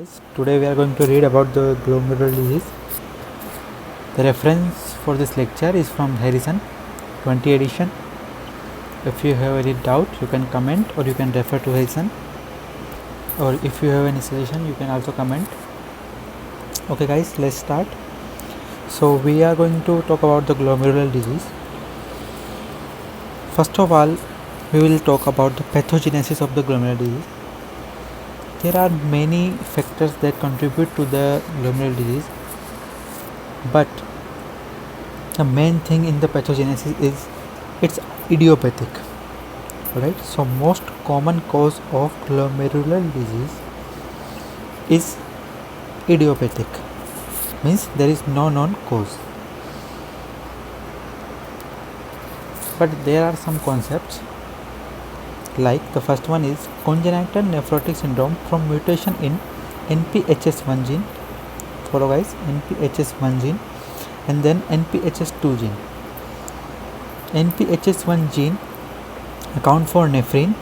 guys, today we are going to read about the glomerular disease. The reference for this lecture is from Harrison 20 edition. If you have any doubt, you can comment or you can refer to Harrison, or if you have any suggestion, you can also comment. Okay guys, let's start. So we are going to talk about the glomerular disease. First of all, we will talk about the pathogenesis of the glomerular disease. There are many factors that contribute to the glomerular disease, but the main thing in the pathogenesis is it's idiopathic. Alright, so most common cause of glomerular disease is idiopathic, means there is no known cause. But there are some concepts, like the first one is congenital nephrotic syndrome from mutation in NPHS1 gene. Follow guys, NPHS1 gene and then NPHS2 gene. NPHS1 gene account for nephrin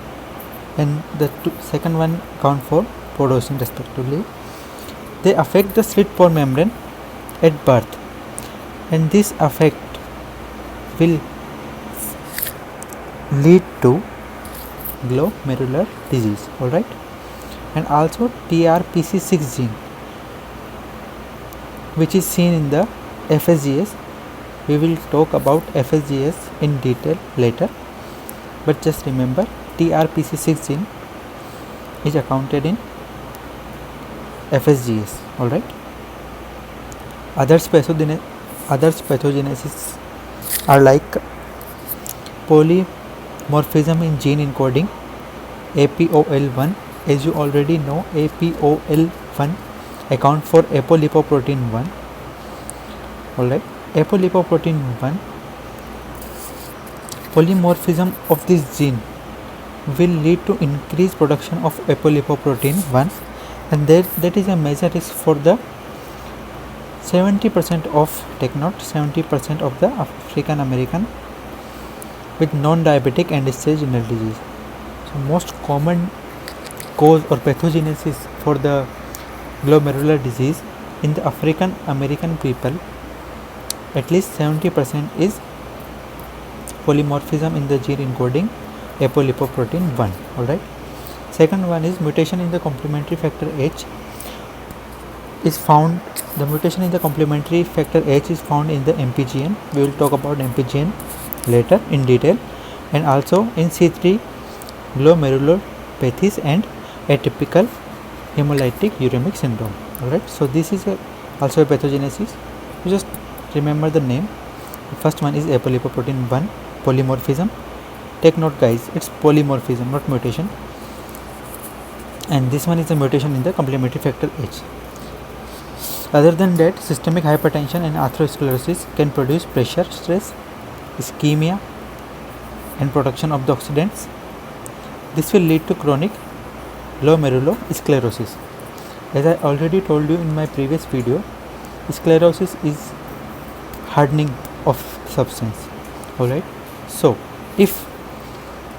and the second one account for podocin respectively. They affect the slit pore membrane at birth, and this effect will lead to glomerular disease. Alright, and also TRPC6 gene, which is seen in the FSGS. We will talk about FSGS in detail later, but just remember TRPC6 gene is accounted in FSGS. Alright, others pathogenesis are like polymorphism in gene encoding APOL1. As you already know, APOL1 account for apolipoprotein 1. Alright, apolipoprotein 1 polymorphism of this gene will lead to increased production of apolipoprotein 1, and that is a major risk for the 70% of, take note, 70% of the African American with non-diabetic end-stage renal disease. So most common cause or pathogenesis for the glomerular disease in the African American people, at least 70% is polymorphism in the gene encoding apolipoprotein 1. Alright, second one is mutation in the complementary factor H is found. The mutation in the complementary factor H is found in the MPGN. We will talk about MPGN later in detail, and also in C3 glomerulopathies and atypical hemolytic uremic syndrome. Alright, so this is also a pathogenesis. You just remember the name. The first one is apolipoprotein 1 polymorphism. Take note guys, it's polymorphism, not mutation, and this one is a mutation in the complementary factor H. Other than that, systemic hypertension and atherosclerosis can produce pressure, stress, ischemia and production of the oxidants. This will lead to chronic glomerulosclerosis. As I already told you in my previous video, sclerosis is hardening of substance. Alright, so if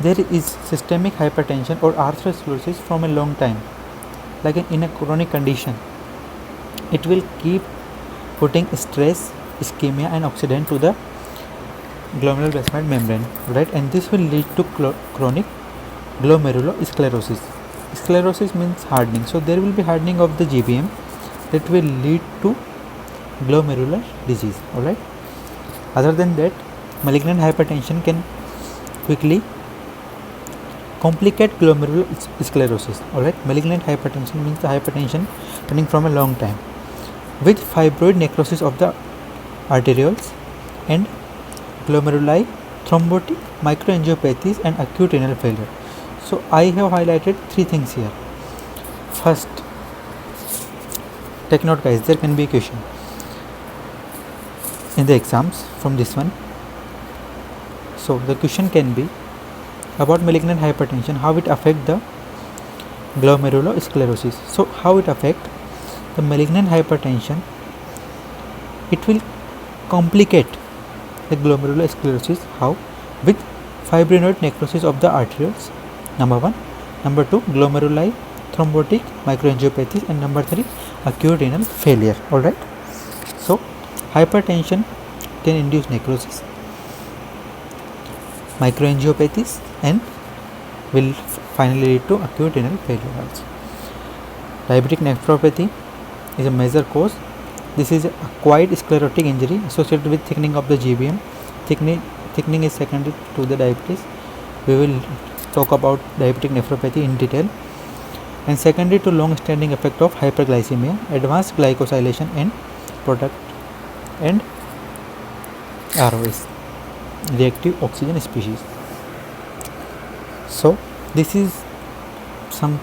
there is systemic hypertension or atherosclerosis from a long time, like in a chronic condition, it will keep putting stress, ischemia and oxidant to the glomerular basement membrane. Right, and this will lead to chronic glomerulosclerosis. Sclerosis means hardening, so there will be hardening of the GBM that will lead to glomerular disease. Alright, other than that, malignant hypertension can quickly complicate glomerulosclerosis. Alright, malignant hypertension means the hypertension running from a long time with fibroid necrosis of the arterioles and glomeruli, thrombotic microangiopathies and acute renal failure. So I have highlighted three things here. First, take note guys, there can be a question in the exams from this one. So the question can be about malignant hypertension, how it affect the glomerulosclerosis. So how it affect the malignant hypertension? It will complicate the glomerulosclerosis. How? With fibrinoid necrosis of the arterioles, number one. Number two, glomeruli, thrombotic microangiopathy, and number 3 acute renal failure. All right. So hypertension can induce necrosis, microangiopathies, and will finally lead to acute renal failure also. Diabetic nephropathy is a major cause. This is acquired sclerotic injury associated with thickening of the GBM. Thickening is secondary to the diabetes. We will talk about diabetic nephropathy in detail. And secondary to long-standing effect of hyperglycemia, advanced glycosylation and product and ROS, reactive oxygen species. So this is some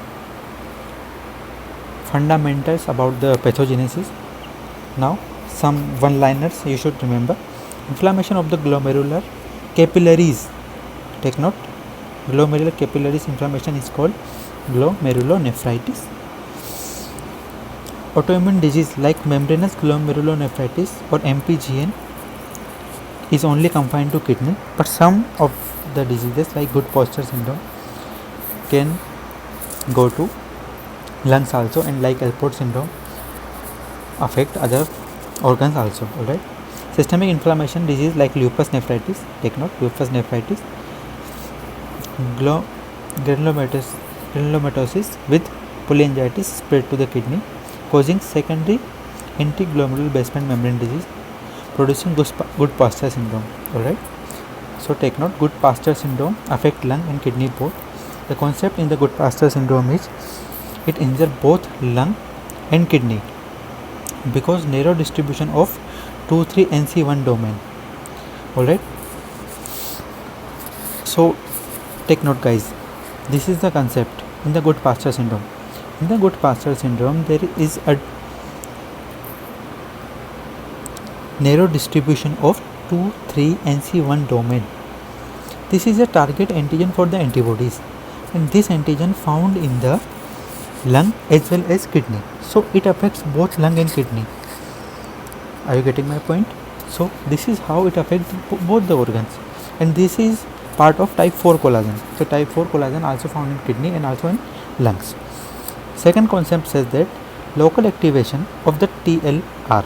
fundamentals about the pathogenesis. Now some one-liners you should remember. Inflammation of the glomerular capillaries. Take note, glomerular capillaries inflammation is called glomerulonephritis. Autoimmune disease like membranous glomerulonephritis or MPGN is only confined to kidney, but some of the diseases like good posture syndrome can go to lungs also, and like Alport syndrome affect other organs also. Alright. Systemic inflammation disease like lupus nephritis, take note, lupus nephritis, granulomatosis with polyangiitis spread to the kidney, causing secondary anti-glomerular basement membrane disease, producing good posture syndrome. Alright. So take note, good posture syndrome affect lung and kidney both. The concept in the good posture syndrome is it injures both lung and kidney because narrow distribution of 2,3-NC1 domain. Alright. So take note guys, this is the concept in the good posture syndrome. In the good posture syndrome there is a narrow distribution of 2,3-NC1 domain. This is a target antigen for the antibodies, and this antigen found in the lung as well as kidney. So it affects both lung and kidney. Are you getting my point? So this is how it affects both the organs, and this is part of type 4 collagen. So type 4 collagen also found in kidney and also in lungs. Second concept says that local activation of the TLR,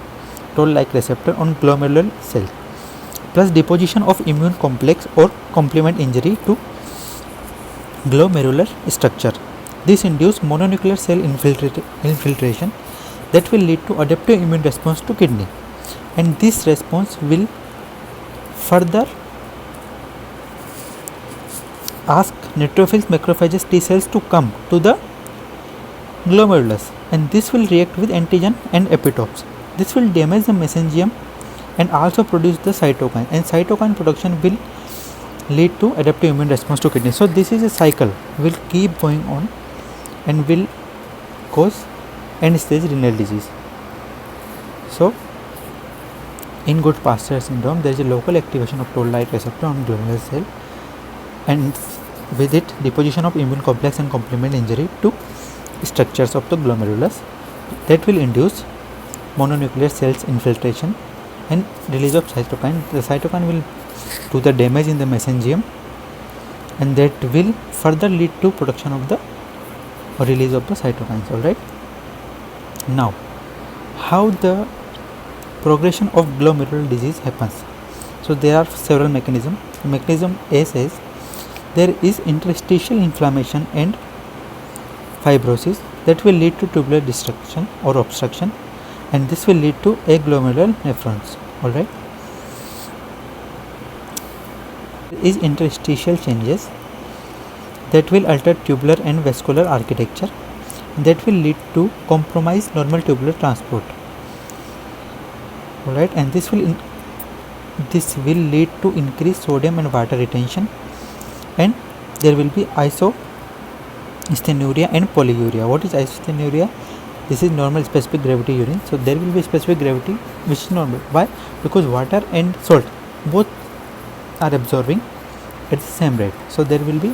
toll-like receptor on glomerular cells, plus deposition of immune complex or complement injury to glomerular structure. This induces mononuclear cell infiltration that will lead to adaptive immune response to kidney, and this response will further ask neutrophils, macrophages, T cells to come to the glomerulus, and this will react with antigen and epitopes. This will damage the mesenterium and also produce the cytokine, and cytokine production will lead to adaptive immune response to kidney. So this is a cycle will keep going on and will cause end stage renal disease. So in good posture syndrome there is a local activation of toll-like receptor on glomerular cell, and with it deposition of immune complex and complement injury to structures of the glomerulus that will induce mononuclear cells infiltration and release of cytokine. The cytokine will do the damage in the mesenterium, and that will further lead to production of the release of the cytokines. Alright. Now how the progression of glomerular disease happens. So there are several mechanisms. Mechanism A says there is interstitial inflammation and fibrosis that will lead to tubular destruction or obstruction, and this will lead to aglomerular nephrons. Alright. There is interstitial changes that will alter tubular and vascular architecture, that will lead to compromised normal tubular transport. Alright, and this will lead to increased sodium and water retention, and there will be isostenuria and polyuria. What is isostenuria? This is normal specific gravity urine. So there will be specific gravity which is normal. Why? Because water and salt both are absorbing at the same rate. So there will be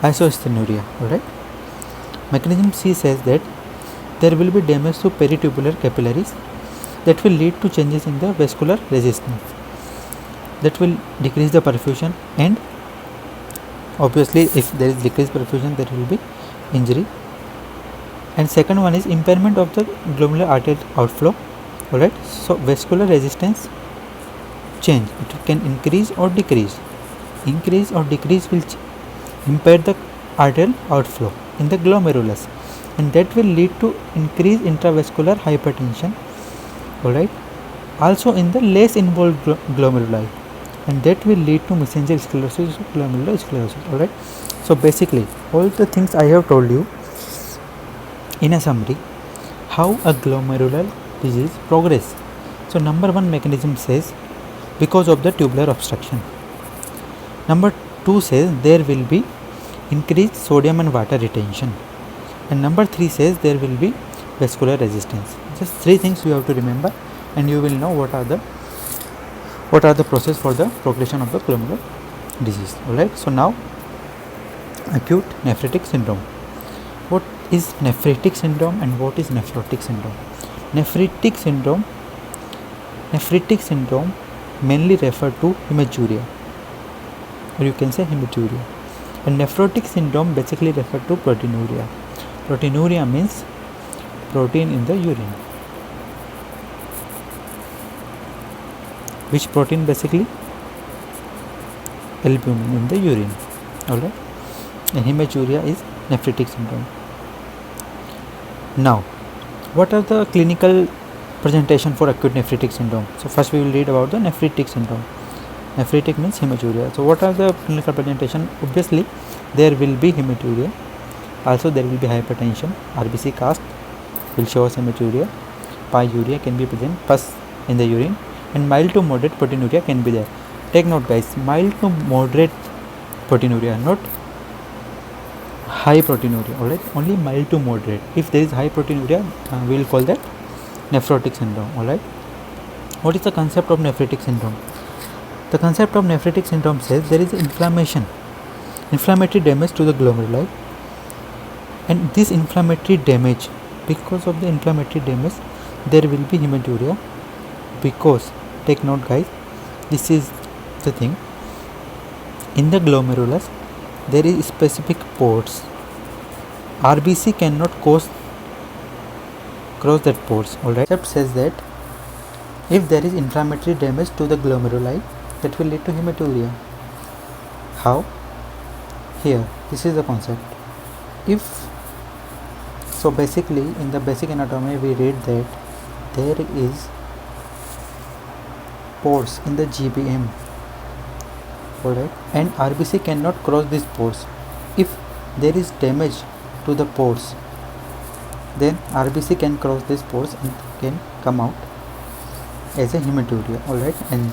isostenuria. Alright. Mechanism C says that there will be damage to peritubular capillaries that will lead to changes in the vascular resistance, that will decrease the perfusion, and obviously if there is decreased perfusion there will be injury and second one is impairment of the glomerular arterial outflow. Alright, so vascular resistance change, it can increase or decrease. Increase or decrease will impair the arterial outflow in the glomerulus, and that will lead to increased intravascular hypertension. Alright, also in the less involved glomeruli, and that will lead to mesangial sclerosis, glomerular sclerosis. Alright, so basically all the things I have told you in a summary, how a glomerular disease progress. So number one mechanism says because of the tubular obstruction. Number two says there will be increased sodium and water retention, and number three says there will be vascular resistance. Just three things you have to remember, and you will know what are the process for the progression of the glomerular disease. Alright, so now acute nephritic syndrome. What is nephritic syndrome and what is nephrotic syndrome? Nephritic syndrome mainly refer to hematuria, or you can say hematuria, and nephrotic syndrome basically refer to proteinuria. Proteinuria means protein in the urine. Which protein? Basically albumin in the urine. Alright, and hematuria is nephritic syndrome. Now, what are the clinical presentation for acute nephritic syndrome? So first we will read about the nephritic syndrome. Nephritic means hematuria. So what are the clinical presentation? Obviously there will be hematuria, also there will be hypertension, RBC cast will show us hematuria, pyuria can be present, pus in the urine, and mild to moderate proteinuria can be there. Take note guys, mild to moderate proteinuria, not high proteinuria. Alright, only mild to moderate. If there is high proteinuria, we will call that nephrotic syndrome. Alright, what is the concept of nephritic syndrome? The concept of nephritic syndrome says there is inflammatory damage to the glomeruli, and this inflammatory damage, because of the inflammatory damage there will be hematuria, because take note guys, this is the thing, in the glomerulus there is specific pores. RBC cannot cross that pores. Alright, concept says that if there is inflammatory damage to the glomeruli, that will lead to hematuria. How? Here, this is the concept. So basically in the basic anatomy we read that there is pores in the GBM. Alright, and RBC cannot cross these pores. If there is damage to the pores, then RBC can cross these pores and can come out as a hematuria. Alright, and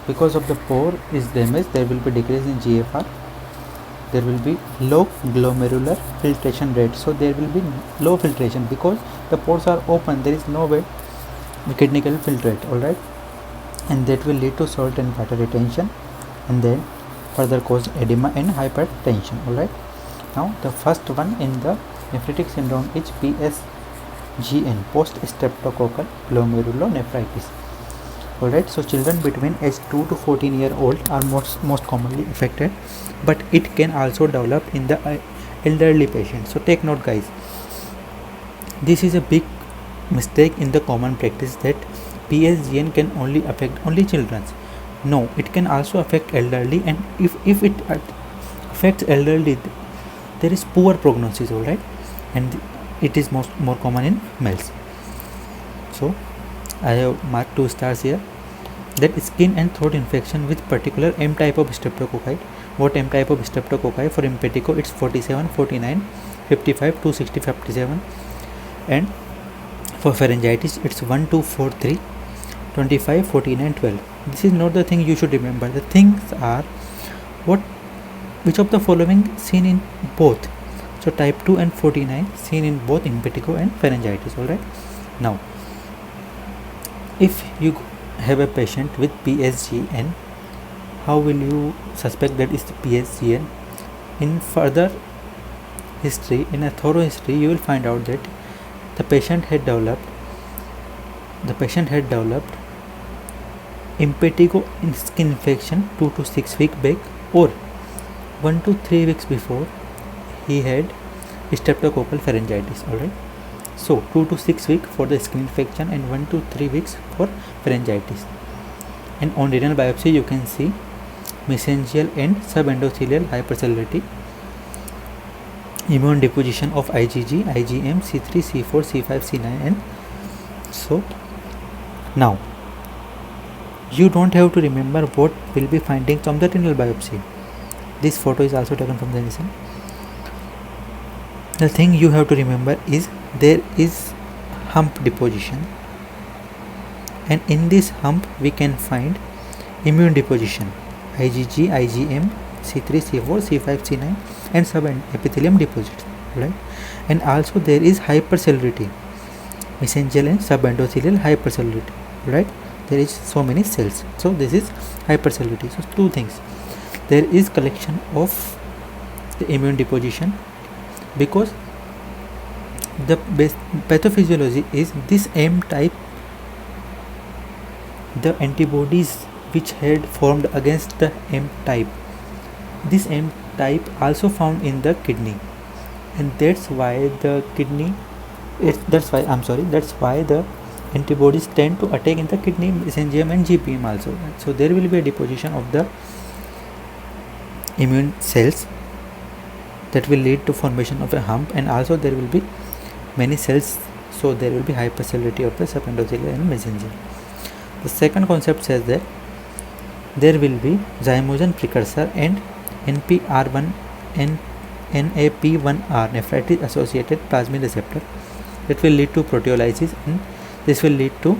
because of the pore is damaged, there will be decrease in GFR, there will be low glomerular filtration rate. So there will be low filtration because the pores are open, there is no way the kidney can filtrate. Alright, and that will lead to salt and water retention, and then further cause edema and hypertension. Alright, now the first one in the nephritic syndrome is PSGN, post streptococcal glomerulonephritis. Alright, so children between age 2 to 14 year old are most commonly affected, but it can also develop in the elderly patient. So take note guys, this is a big mistake in the common practice that PSGN can only affect only children. No, it can also affect elderly, and if it affects elderly, there is poor prognosis. Alright, and it is more common in males. So I have marked 2 stars here. That skin and throat infection with particular M type of streptococci. What M type of streptococci? For impetigo it's 47, 49, 55, 260, 57, and for pharyngitis it's 1, 2, 4, 3, 25, 14 and 12. This is not the thing you should remember. The things are which of the following seen in both. So type 2 and 49 seen in both impetigo and pharyngitis. Alright, now if you have a patient with PSGN, how will you suspect that is the PSGN? In further history, in a thorough history, you will find out that the patient had developed impetigo skin infection 2 to 6 weeks back, or 1 to 3 weeks before he had streptococcal pharyngitis. Alright, So 2 to 6 weeks for the skin infection and 1 to 3 weeks for pharyngitis. And on renal biopsy you can see mesangial and subendothelial hypercellularity, immune deposition of IgG, IgM, C3, C4, C5, C9, and so now you don't have to remember what will be findings from the renal biopsy. This photo is also taken from the NISM. The thing you have to remember is there is hump deposition, and in this hump we can find immune deposition, IgG, IgM, C3, C4, C5, C9, and subepithelium deposits, right? And also there is hypercellularity, mesangial and subendothelial hypercellularity, right? There is so many cells, so this is hypercellularity. So two things, there is collection of the immune deposition, because the pathophysiology is this M type, the antibodies which had formed against the M type, this M type also found in the kidney, and that's why the antibodies tend to attack in the kidney, mesangium and GPM also. So there will be a deposition of the immune cells that will lead to formation of a hump, and also there will be many cells, so there will be hypercellularity of the subendothelial and mesangial. The second concept says that there will be zymogen precursor and NPR1 and NAP1R nephritis associated plasmin receptor that will lead to proteolysis, and this will lead to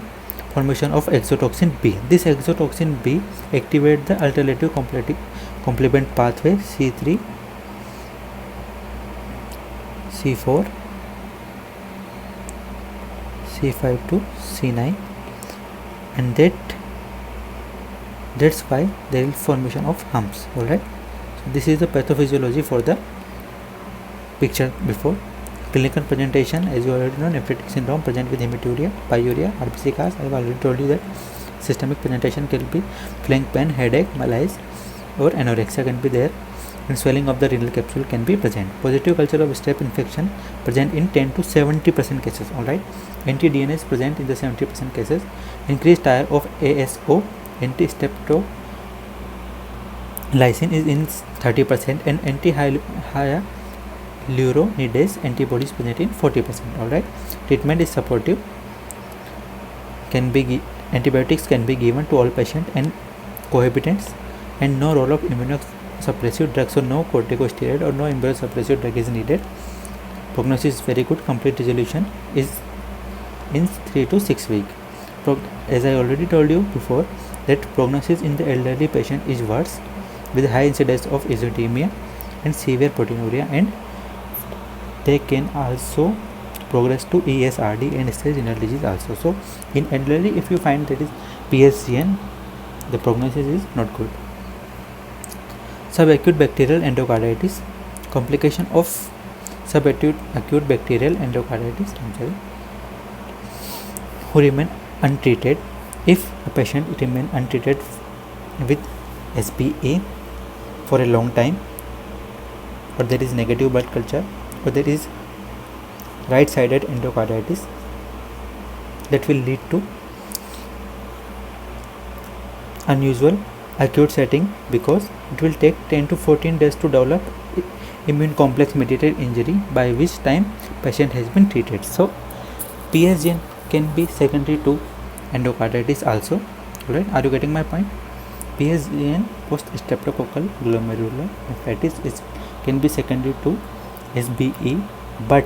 formation of exotoxin B. This exotoxin B activates the alternative complement pathway C3, C4, C5 to C9, and that's why there is formation of humps. Alright, so this is the pathophysiology for the picture before. Clinical presentation, as you already know, nephritic syndrome present with hematuria, pyuria, RBC cast. I have already told you that. Systemic presentation can be flank pain, headache, malaise, or anorexia can be there, and swelling of the renal capsule can be present. Positive culture of staph infection present in 10 to 70% cases. Alright, anti-DNA is present in the 70% cases. Increased titer of ASO, anti-streptolysin is in 30%, and anti-hyaluronidase antibodies present in 40%. Alright, treatment is supportive. Antibiotics can be given to all patients and cohabitants, and no role of immunosuppressive drugs, so no corticosteroid or no immunosuppressive drug is needed. Prognosis is very good. Complete resolution is in 3 to 6 weeks. As I already told you before, that prognosis in the elderly patient is worse, with high incidence of azotemia and severe proteinuria, and they can also progress to ESRD and stage renal disease also. So in elderly, if you find that is PSGN, the prognosis is not good. Subacute bacterial endocarditis, complication of subacute bacterial endocarditis who remain untreated. If a patient remain untreated with SBA for a long time, or there is negative blood culture, or there is right-sided endocarditis, that will lead to unusual acute setting, because it will take 10 to 14 days to develop immune complex mediated injury, by which time patient has been treated. So PSGN can be secondary to endocarditis also. Right, are you getting my point? PSGN, post streptococcal glomerular nephritis, can be secondary to SBE, but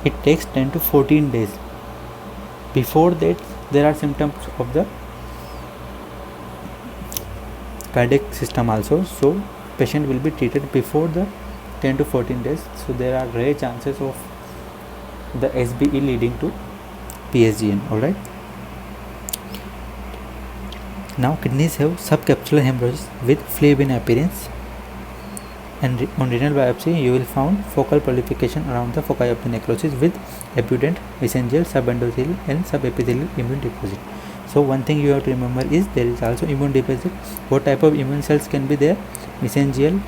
it takes 10 to 14 days. Before that, there are symptoms of the cardiac system also, so patient will be treated before the 10 to 14 days. So there are rare chances of the SBE leading to PSGN. Alright, now kidneys have subcapsular hemorrhage with phlebian appearance, and on renal biopsy you will find focal proliferation around the foci of the necrosis with abundant mesangial, subendothelial and subepithelial immune deposit. So one thing you have to remember is there is also immune deposit. What type of immune cells can be there? Mesangial,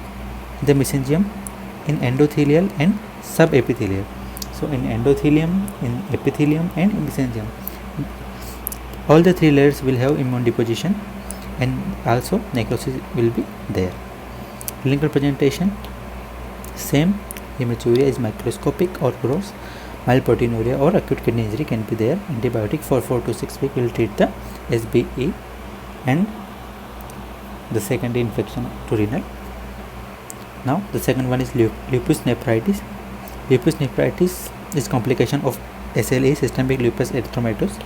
the mesangium, in endothelial and subepithelial. So in endothelium, in epithelium and in mesenterium, all the three layers will have immune deposition, and also necrosis will be there. Clinical presentation, same. Hematuria is microscopic or gross. Mild proteinuria or acute kidney injury can be there. Antibiotic for 4 to 6 weeks will treat the SBE and the secondary infection to renal. Now the second one is lupus nephritis. Lupus nephritis is complication of SLE, systemic lupus erythematosus.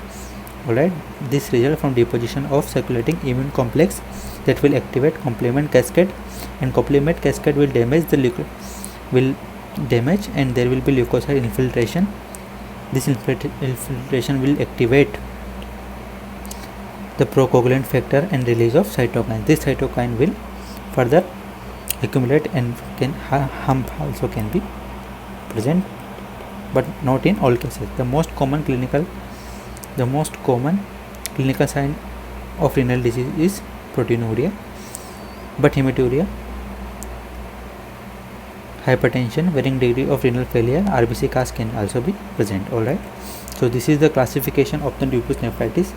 Alright, this results from deposition of circulating immune complex that will activate complement cascade, and complement cascade will damage the and there will be leukocyte infiltration. This infiltration will activate the procoagulant factor and release of cytokine. This cytokine will further accumulate and harm also can be present, but not in all cases. The most common clinical sign of renal disease is proteinuria, but hematuria, hypertension, varying degree of renal failure, RBC CAS can also be present. Alright, so this is the classification of the lupus nephritis.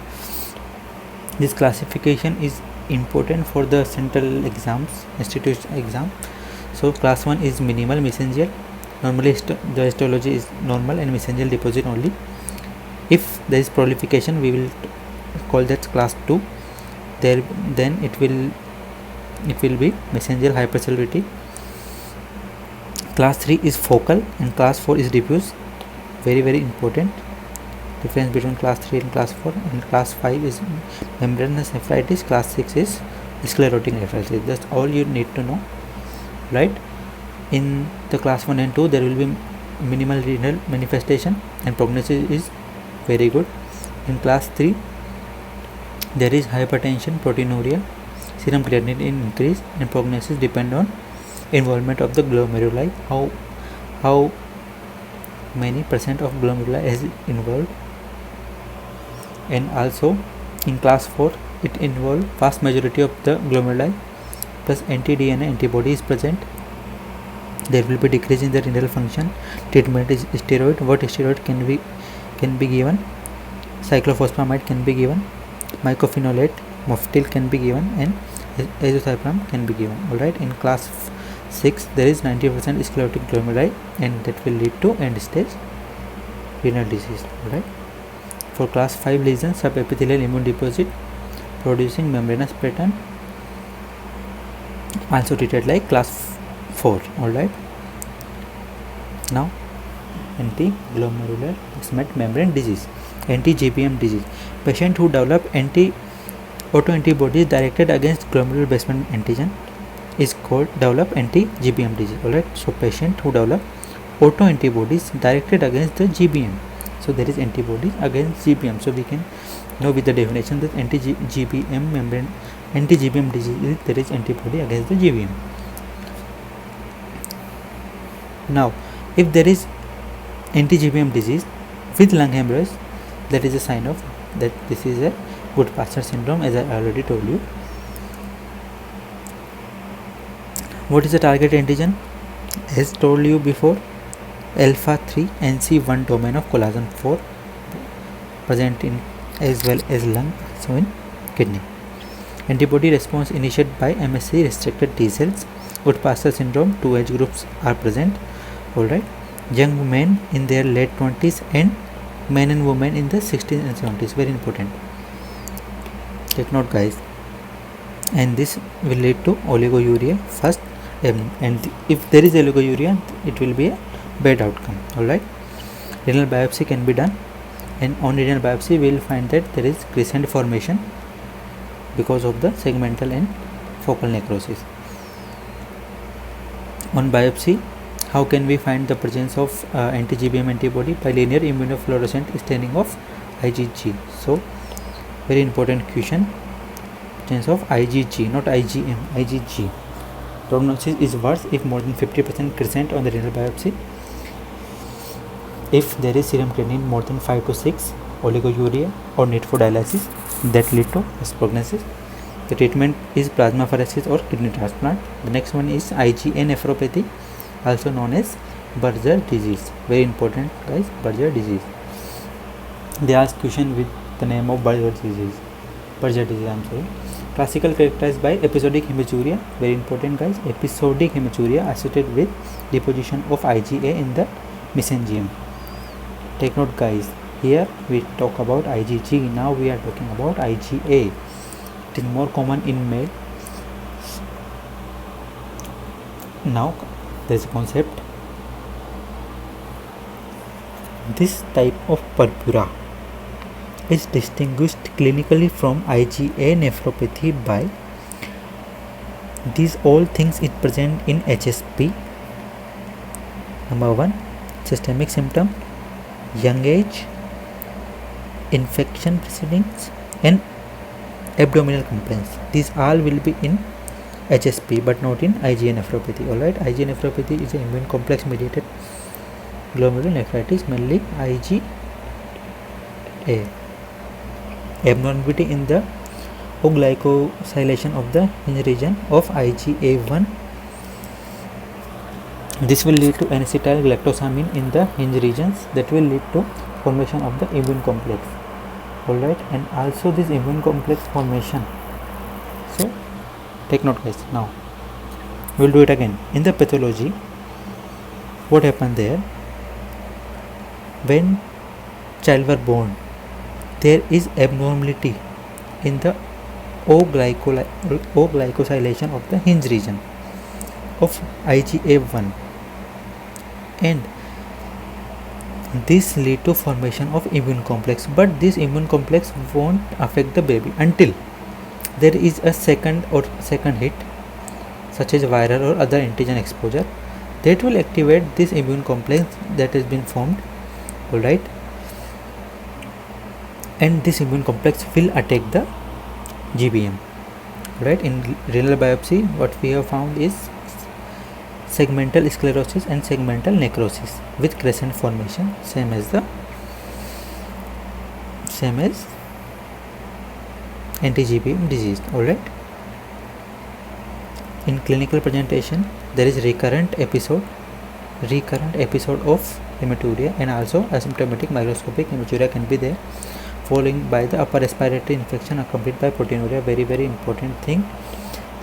This classification is important for the central exams, institute exam. So class 1 is minimal mesangial. Normally the histology is normal and mesangial deposit only. If there is proliferation, we will call that class 2. Then it will be mesangial hypercellularity. Class 3 is focal and class 4 is diffuse. Very important difference between class 3 and class 4. And class 5 is membranous nephritis. Class 6 is sclerotic nephritis. That's all you need to know, right? In the class 1 and 2 there will be minimal renal manifestation and prognosis is very good. In class 3 there is hypertension, proteinuria, serum creatinine increase, and prognosis depend on involvement of the glomeruli, how many percent of glomeruli is involved. And also in class 4 it involves vast majority of the glomeruli plus anti-DNA antibody is present. There will be decrease in the renal function. Treatment is steroid. What steroid can be given? Cyclophosphamide can be given, mycophenolate, mofetil can be given, and azothioprine can be given. Alright, in class 6 there is 90% sclerotic glomeruli, and that will lead to end stage renal disease. Alright, for class 5 lesions, subepithelial immune deposit producing membranous pattern, also treated like class 4. Alright, now anti-glomerular basement membrane disease, anti-GBM disease. Patient who develop autoantibodies directed against glomerular basement antigen is called develop anti-GBM disease. Alright, so patient who develop autoantibodies directed against the GBM, so there is antibodies against GBM, so we can know with the definition that anti-GBM disease is there is antibody against the GBM. Now if there is anti-GBM disease with lung hemorrhage, that is a sign of that this is a Goodpasser syndrome, as I already told you. What is the target antigen? As told you before, alpha 3 NC1 domain of collagen 4 present in as well as lung, so in kidney. Antibody response initiated by MSC restricted T cells. Goodpasser syndrome, 2 age groups are present. Alright, young men in their late 20s and men and women in the 60s and 70s. Very important, take note guys. And this will lead to oliguria first, and if there is oliguria it will be a bad outcome. Alright, renal biopsy can be done, and on renal biopsy we will find that there is crescent formation because of the segmental and focal necrosis. On biopsy, how can we find the presence of anti-GBM antibody? By linear immunofluorescent staining of IgG. So very important question, presence of IgG, not IgM, IgG. Prognosis is worse if more than 50% crescent on the renal biopsy. If there is serum creatinine more than 5 to 6, oliguria or need for dialysis, that lead to worse prognosis. The treatment is plasmapheresis or kidney transplant. The next one is IgA nephropathy, also known as Berger disease. Very important, guys. Berger disease. They ask question with the name of Berger disease. Berger disease, I'm sorry. Classical characterized by episodic hematuria. Very important, guys. Episodic hematuria associated with deposition of IgA in the mesenterium. Take note, guys. Here we talk about IgG. Now we are talking about IgA. It is more common in male. Now there is a concept. This type of purpura is distinguished clinically from IgA nephropathy by these all things is present in HSP. Number 1, systemic symptom, young age, infection proceedings, and abdominal complaints. These all will be in HSP but not in IgA nephropathy. Alright, IgA nephropathy is an immune complex mediated glomerulonephritis, mainly IgA. Abnormality in the glycosylation of the hinge region of IgA1. This will lead to N-acetyl galactosamine in the hinge regions that will lead to formation of the immune complex. Alright, and also this immune complex formation. So take note, guys. Now we'll do it again. In the pathology, what happened there? When child were born, there is abnormality in the O-glycosylation of the hinge region of IgA1, and this lead to formation of immune complex, but this immune complex won't affect the baby until there is a second hit, such as viral or other antigen exposure, that will activate this immune complex that has been formed. Alright, and this immune complex will attack the GBM. Right, in renal biopsy what we have found is segmental sclerosis and segmental necrosis with crescent formation, same as anti-GBM disease. Alright, in clinical presentation there is recurrent episode of hematuria, and also asymptomatic microscopic hematuria can be there, following by the upper respiratory infection accompanied by proteinuria. Very important thing.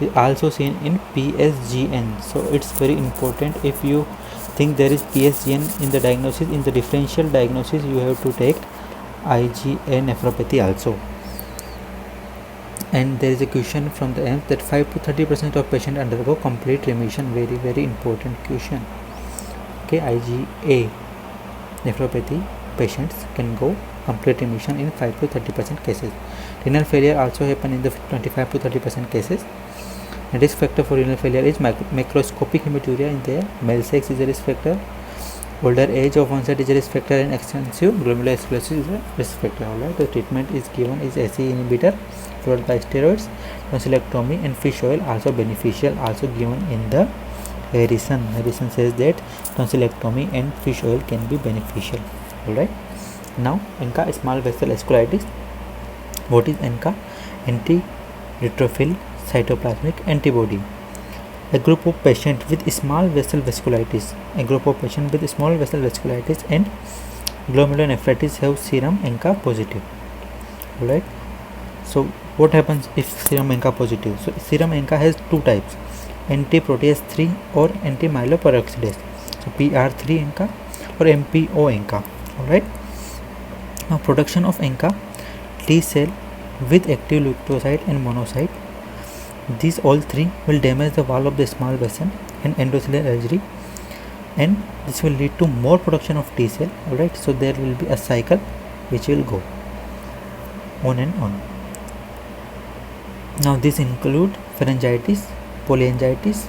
We also seen in PSGN, so it's very important. If you think there is PSGN in the diagnosis, in the differential diagnosis, you have to take IgA nephropathy also. And there is a question from the end that 5 to 30% of patients undergo complete remission. Very important question. Okay, IgA nephropathy patients can go complete remission in 5 to 30% cases. Renal failure also happen in the 25 to 30% cases. And risk factor for renal failure is macroscopic hematuria in there. Male sex is a risk factor. Older age of onset is a risk factor, and extensive glomerular sclerosis is a risk factor. Alright, the treatment is given is ACE inhibitor followed by steroids, tonsillectomy, and fish oil also beneficial, also given in the Harrison. Harrison says that tonsillectomy and fish oil can be beneficial. Alright, now ANCA, small vessel vasculitis. What is ANCA? Anti-neutrophil cytoplasmic antibody. A group of patients with small vessel vasculitis, and glomerulonephritis have serum ANCA positive. Alright, so what happens if serum ANCA positive? So serum ANCA has two types, anti-protease 3 or anti-myeloperoxidase. So PR3 ANCA or MPO ANCA. Alright, now production of ANCA, T cell with active leukocyte and monocyte. These all three will damage the wall of the small vessel and endothelial alveoli, and this will lead to more production of T cell. Alright, so there will be a cycle which will go on and on. Now this include pharyngitis, polyangiitis,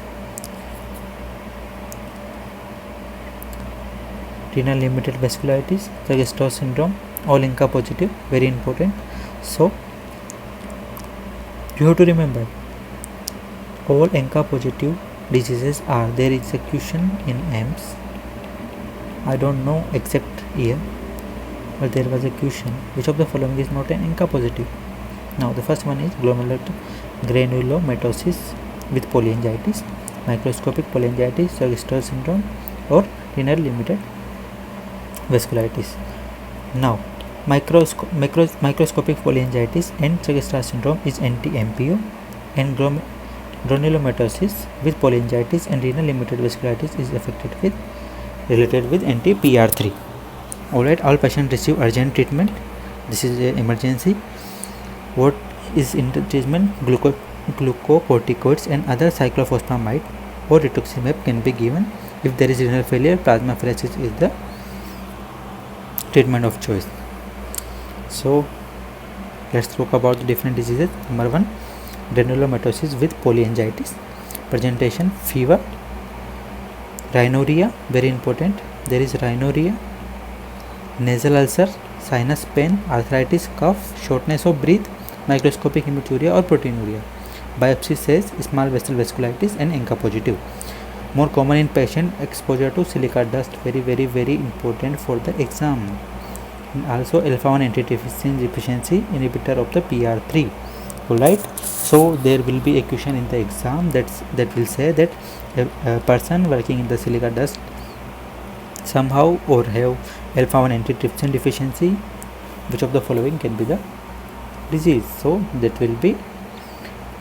renal limited vasculitis, Churg-Strauss syndrome, all ANCA positive. Very important. So you have to remember, all ANCA positive diseases are there. Is a question in AIMS, I don't know exact year, but there was a question, which of the following is not an ANCA positive? Now the first one is glomerular granulomatosis with polyangiitis, microscopic polyangiitis, Churg-Strauss syndrome, or renal limited vasculitis. Now, microscopic polyangiitis and Churg-Strauss syndrome is anti-MPO, and granulomatosis with polyangiitis and renal limited vasculitis is related with anti-PR3. Alright, all patients receive urgent treatment. This is an emergency. What is in the treatment? Glucocorticoids and other cyclophosphamide or rituximab can be given. If there is renal failure, plasmapheresis is the treatment of choice. So let's talk about the different diseases. Number 1, granulomatosis with polyangiitis. Presentation: fever, rhinorrhea, very important. There is rhinorrhea, nasal ulcer, sinus pain, arthritis, cough, shortness of breath, microscopic hematuria or proteinuria. Biopsy says small vessel vasculitis and ANCA positive. More common in patient exposure to silica dust, very important for the exam. And also alpha-1 antitrypsin deficiency inhibitor of the PR3. Alright, so there will be a question in the exam that will say that a person working in the silica dust somehow or have alpha-1 antitrypsin deficiency, which of the following can be the disease? So that will be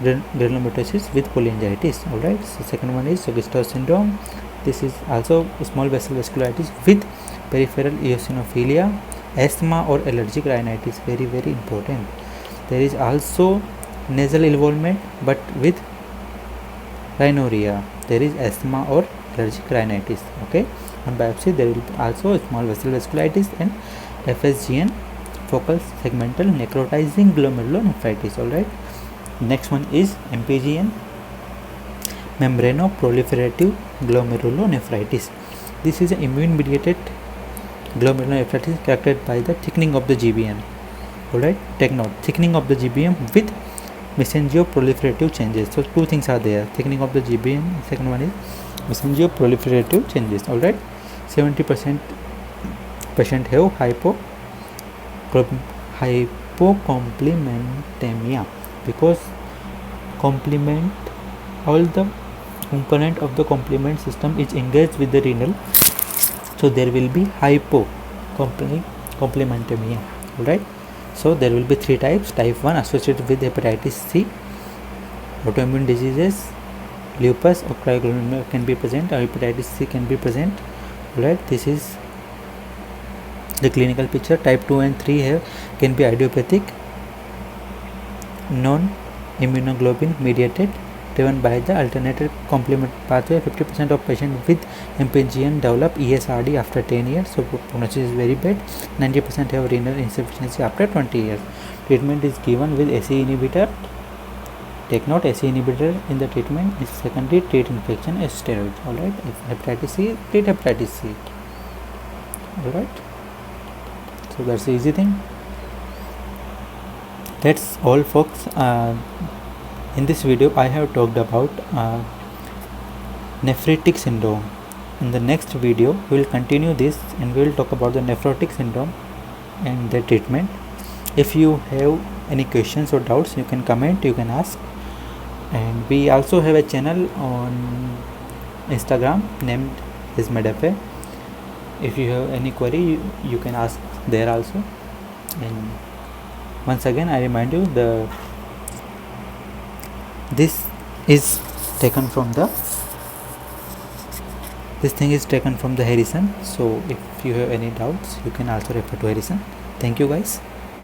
granulomatosis with polyangiitis. Alright, so second one is Churg-Strauss syndrome. This is also small vessel vasculitis with peripheral eosinophilia, asthma or allergic rhinitis, very important. There is also nasal involvement but with rhinorrhea. There is asthma or allergic rhinitis. Okay, on biopsy there will be also small vessel vasculitis and FSGN, focal segmental necrotizing glomerulonephritis. Alright, next one is MPGN, membranoproliferative glomerulonephritis. This is an immune mediated glomerulonephritis characterized by the thickening of the GBM. Alright, take note, thickening of the GBM with mesengoproliferative changes. So two things are there, thickening of the GBM, second one is mesengoproliferative changes. Alright, 70% patient have hypocomplementemia because complement, all the component of the complement system is engaged with the renal, so there will be hypocomplementemia. Alright, so there will be 3 types. Type 1 associated with hepatitis C, autoimmune diseases, lupus or cryoglomeruloma can be present, or hepatitis C can be present. Alright, this is the clinical picture. Type 2 and 3 can be idiopathic, non-immunoglobulin mediated, driven by the alternative complement pathway. 50% of patients with MPGN develop ESRD after 10 years, so prognosis is very bad. 90% have renal insufficiency after 20 years. Treatment is given with ACE inhibitor. Take note, ACE inhibitor in the treatment is secondary treat infection as steroids. Alright, if hepatitis C, treat hepatitis C. Alright, so that's the easy thing. That's all, folks. In this video I have talked about nephritic syndrome. In the next video we will continue this and we will talk about the nephrotic syndrome and the treatment. If you have any questions or doubts, you can comment, you can ask. And we also have a channel on Instagram named ismedafe. If you have any query, you can ask there also. And once again I remind you, this thing is taken from the Harrison. So if you have any doubts, you can also refer to Harrison. Thank you guys.